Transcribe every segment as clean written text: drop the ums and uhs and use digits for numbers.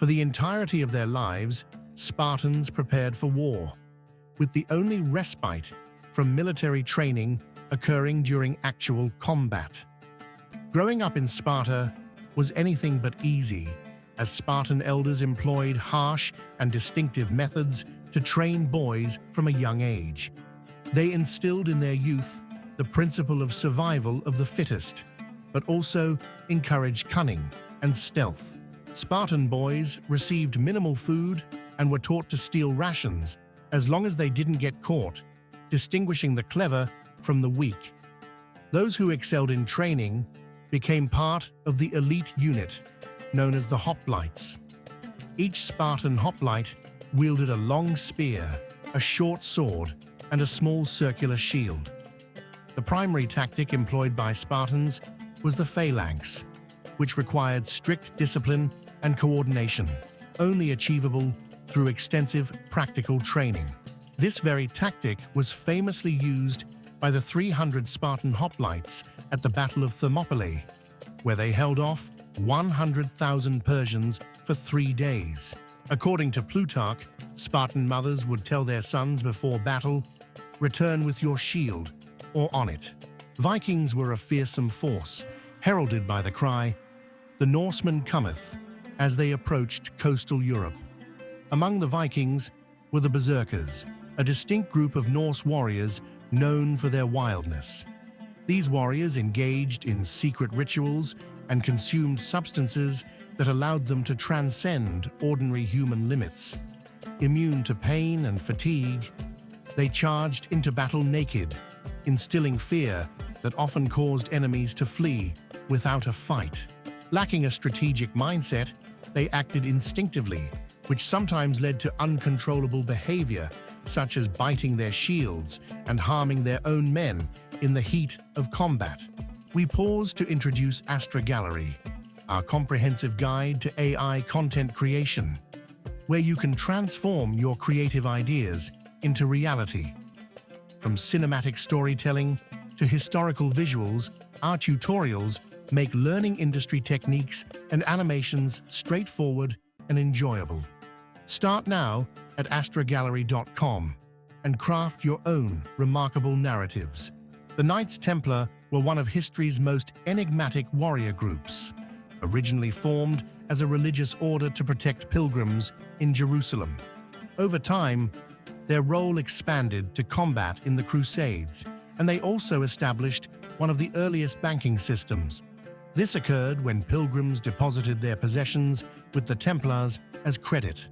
For the entirety of their lives, Spartans prepared for war, with the only respite from military training occurring during actual combat. Growing up in Sparta was anything but easy, as Spartan elders employed harsh and distinctive methods to train boys from a young age. They instilled in their youth the principle of survival of the fittest, but also encouraged cunning and stealth. Spartan boys received minimal food and were taught to steal rations as long as they didn't get caught, distinguishing the clever from the weak. Those who excelled in training became part of the elite unit known as the hoplites. Each Spartan hoplite wielded a long spear, a short sword, and a small circular shield. The primary tactic employed by Spartans was the phalanx, which required strict discipline and coordination, only achievable through extensive practical training. This very tactic was famously used by the 300 Spartan hoplites at the Battle of Thermopylae, where they held off 100,000 Persians for 3 days. According to Plutarch, Spartan mothers would tell their sons before battle, "Return with your shield, or on it." Vikings were a fearsome force, heralded by the cry, "The Norseman cometh," as they approached coastal Europe. Among the Vikings were the Berserkers, a distinct group of Norse warriors known for their wildness. These warriors engaged in secret rituals and consumed substances that allowed them to transcend ordinary human limits. Immune to pain and fatigue, they charged into battle naked, instilling fear that often caused enemies to flee without a fight. Lacking a strategic mindset, they acted instinctively, which sometimes led to uncontrollable behavior, such as biting their shields and harming their own men in the heat of combat. We pause to introduce Astra Gallery, our comprehensive guide to AI content creation, where you can transform your creative ideas into reality. From cinematic storytelling to historical visuals, our tutorials make learning industry techniques and animations straightforward and enjoyable. Start now at astragallery.com and craft your own remarkable narratives. The Knights Templar were one of history's most enigmatic warrior groups, originally formed as a religious order to protect pilgrims in Jerusalem. Over time, their role expanded to combat in the Crusades, and they also established one of the earliest banking systems. This occurred when pilgrims deposited their possessions with the Templars as credit.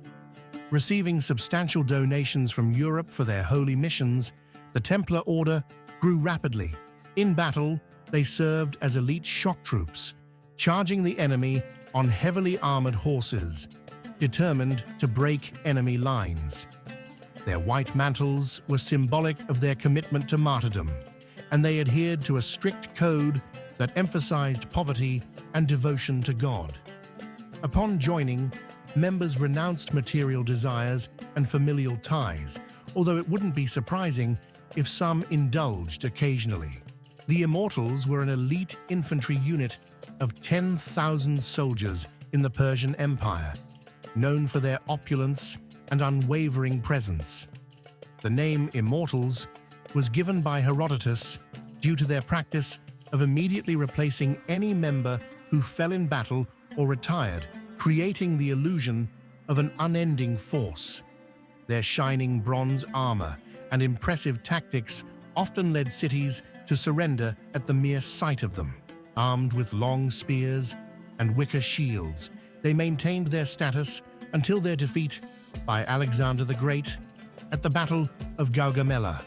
Receiving substantial donations from Europe for their holy missions, the Templar Order grew rapidly. In battle, they served as elite shock troops, charging the enemy on heavily armored horses, determined to break enemy lines. Their white mantles were symbolic of their commitment to martyrdom, and they adhered to a strict code that emphasized poverty and devotion to God. Upon joining, members renounced material desires and familial ties, although it wouldn't be surprising if some indulged occasionally. The Immortals were an elite infantry unit of 10,000 soldiers in the Persian Empire, known for their opulence and unwavering presence. The name Immortals was given by Herodotus due to their practice of immediately replacing any member who fell in battle or retired, creating the illusion of an unending force. Their shining bronze armor and impressive tactics often led cities to surrender at the mere sight of them. Armed with long spears and wicker shields, they maintained their status until their defeat by Alexander the Great at the Battle of Gaugamela,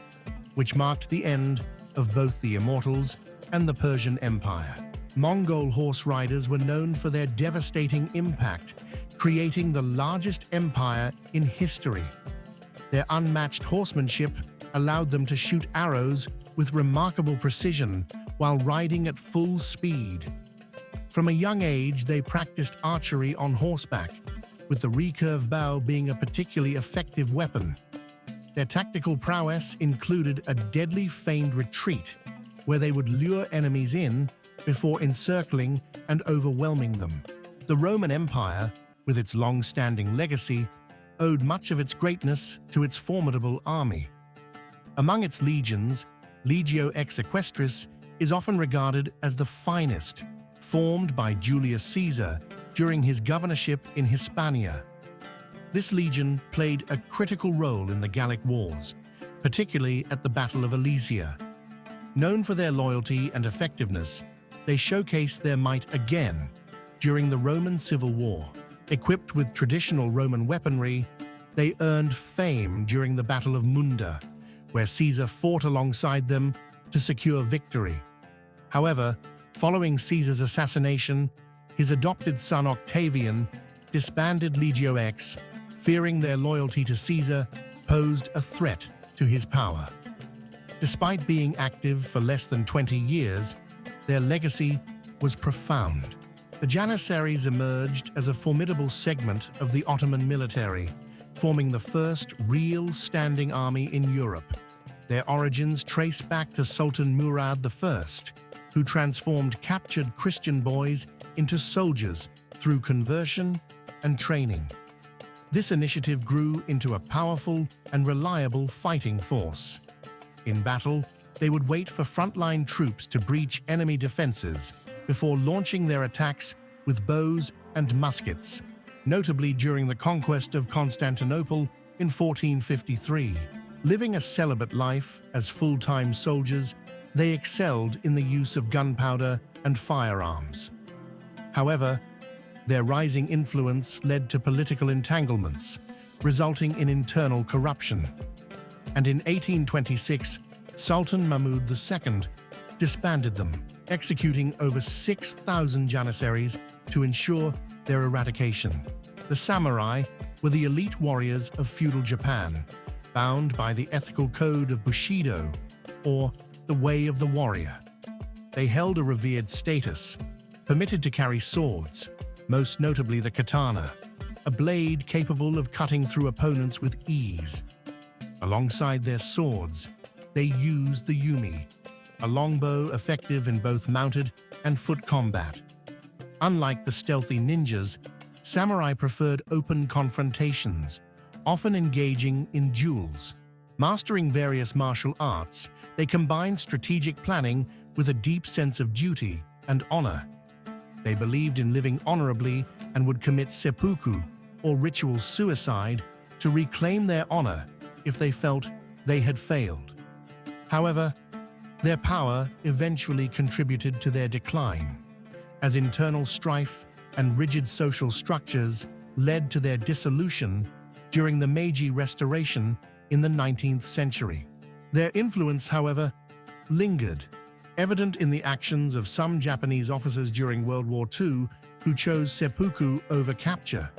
which marked the end of both the Immortals and the Persian Empire. Mongol horse riders were known for their devastating impact, creating the largest empire in history. Their unmatched horsemanship allowed them to shoot arrows with remarkable precision while riding at full speed. From a young age, they practiced archery on horseback, with the recurve bow being a particularly effective weapon. Their tactical prowess included a deadly feigned retreat, where they would lure enemies in before encircling and overwhelming them. The Roman Empire with its long-standing legacy, owed much of its greatness to its formidable army. Among its legions, Legio X Equestris is often regarded as the finest, formed by Julius Caesar during his governorship in Hispania. This legion played a critical role in the Gallic Wars, particularly at the Battle of Alesia. Known for their loyalty and effectiveness, they showcased their might again during the Roman Civil War. Equipped with traditional Roman weaponry, they earned fame during the Battle of Munda, where Caesar fought alongside them to secure victory. However, following Caesar's assassination, his adopted son Octavian disbanded Legio X, fearing their loyalty to Caesar posed a threat to his power. Despite being active for less than 20 years, their legacy was profound. The Janissaries emerged as a formidable segment of the Ottoman military, forming the first real standing army in Europe. Their origins trace back to Sultan Murad I, who transformed captured Christian boys into soldiers through conversion and training. This initiative grew into a powerful and reliable fighting force. In battle, they would wait for frontline troops to breach enemy defenses before launching their attacks with bows and muskets, notably during the conquest of Constantinople in 1453. Living a celibate life as full-time soldiers, they excelled in the use of gunpowder and firearms. However, their rising influence led to political entanglements, resulting in internal corruption. And in 1826, Sultan Mahmud II disbanded them, executing over 6,000 Janissaries to ensure their eradication. The samurai were the elite warriors of feudal Japan, bound by the ethical code of Bushido, or the way of the warrior. They held a revered status, permitted to carry swords, most notably the katana, a blade capable of cutting through opponents with ease. Alongside their swords, they used the yumi, a longbow effective in both mounted and foot combat. Unlike the stealthy ninjas, samurai preferred open confrontations, often engaging in duels. Mastering various martial arts, they combined strategic planning with a deep sense of duty and honor. They believed in living honorably and would commit seppuku, or ritual suicide, to reclaim their honor if they felt they had failed. However, their power eventually contributed to their decline, as internal strife and rigid social structures led to their dissolution during the Meiji Restoration in the 19th century. Their influence, however, lingered, evident in the actions of some Japanese officers during World War II who chose seppuku over capture.